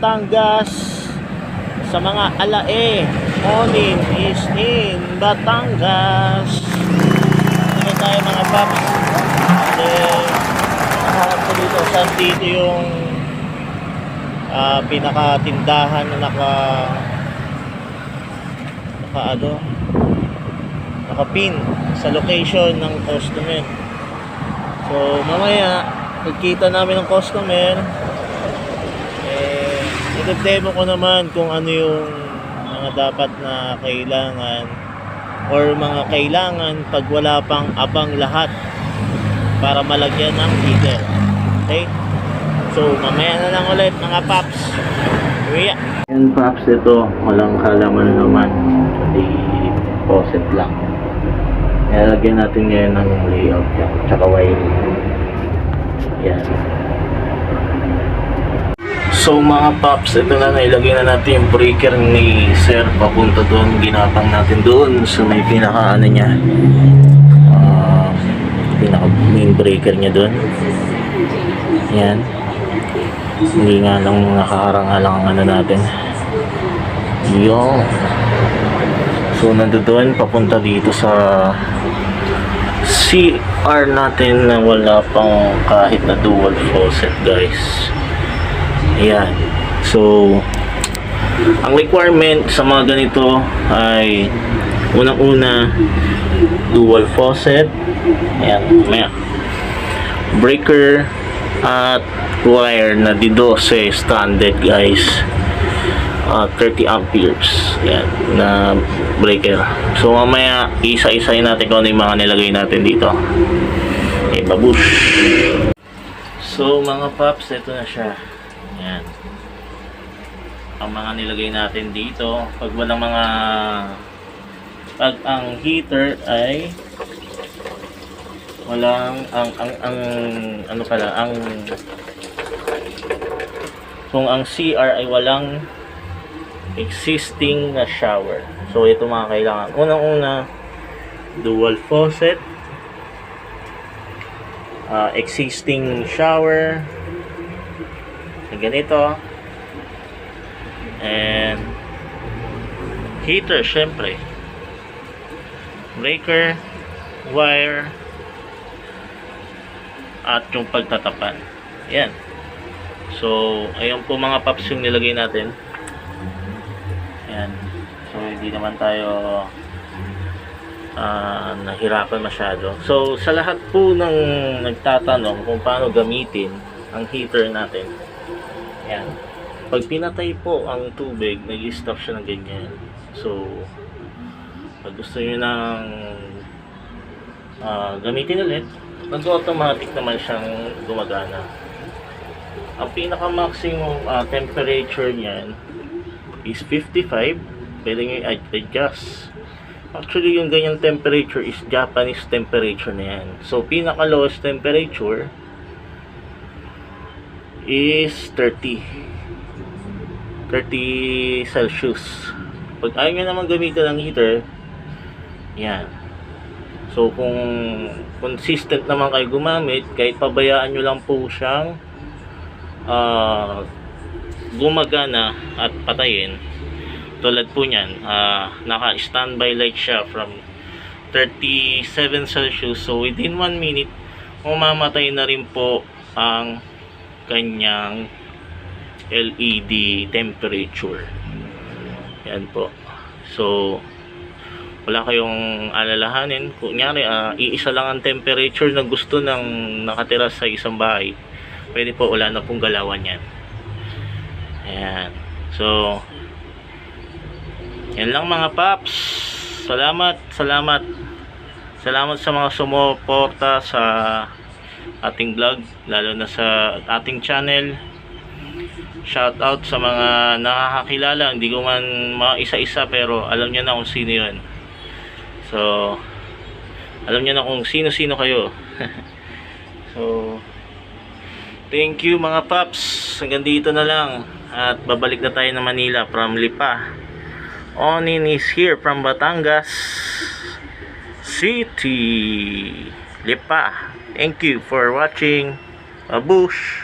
Batangas. Sa mga alae, Onin is in Batangas. Ano tayo mga paps? Nakaharap ko dito saan dito yung pinakatindahan na nakapin sa location ng customer. So mamaya pagkita namin ng customer, i-demo ko naman kung ano yung mga dapat na kailangan or mga kailangan pag wala pang abang lahat para malagyan ng heater. Okay? So mamaya na lang ulit mga paps. Yeah. Yan paps, ito walang halaman naman, kundi faucet lang. Nilagyan natin ngayon ng layout yan, tsaka wiring. Yan. So mga paps, ito na, nailagay na natin yung breaker ni sir papunta doon. Ginapang natin doon sa may pinaka ano niya, pinaka main breaker niya doon. Yan. Hindi nga lang nakaharang-halang ang ano natin. Yung so nandoon papunta dito sa CR natin na wala pang kahit na dual faucet guys. Ayan. So ang requirement sa mga ganito ay unang-una dual faucet. Ayan, may breaker at wire na di-12 standard guys. 30 amperes. Ayan, na breaker. So mamaya isa-isayin natin kung ano yung mga nilagay natin dito. Okay, babush. So mga paps, ito na siya. Ayan. Ang mga nilagay natin dito, pag walang mga ang heater ay walang kung ang CR ay walang existing na shower. So ito mga kailangan. Unang-una, dual faucet, existing shower na ganito, and heater syempre, breaker, wire, at yung pagtatapan. Yan. So ayun po mga paps yung nilagay natin. Yan. So hindi naman tayo nahirapan masyado. So sa lahat po ng nagtatanong kung paano gamitin ang heater natin, yan, pag pinatay po ang tubig, nag-stop siya ng ganyan. So pag gusto nyo nang gamitin ulit, nag-automatic naman siyang gumagana. Ang pinaka maximum temperature niyan is 55. Pwede nyo i-adjust. Actually yung ganyang temperature is Japanese temperature na yan. So pinaka lowest temperature is 30 Celsius. Pag ayaw nyo naman gamitin ng heater, yan. So kung consistent naman kayo gumamit, kahit pabayaan nyo lang po siyang gumagana at patayin, tulad po nyan, naka standby light siya from 37 Celsius. So within 1 minute mamamatay na rin po ang kanyang LED temperature. Yan po. So wala kayong alalahanin. Kunyari iisa lang ang temperature na gusto ng nakatira sa isang bahay, pwede po, wala na pong galawan yan. Ayan. So yan lang mga paps. Salamat sa mga sumuporta sa ating vlog, lalo na sa ating channel. Shout out sa mga nakakakilala, hindi ko man isa-isa pero alam niyo na kung sino yun. So alam niyo na kung sino-sino kayo. So thank you mga paps. Hanggang dito na lang. At babalik na tayo na Manila from Lipa. Onin is here from Batangas City, Lipa. Thank you for watching. Babush.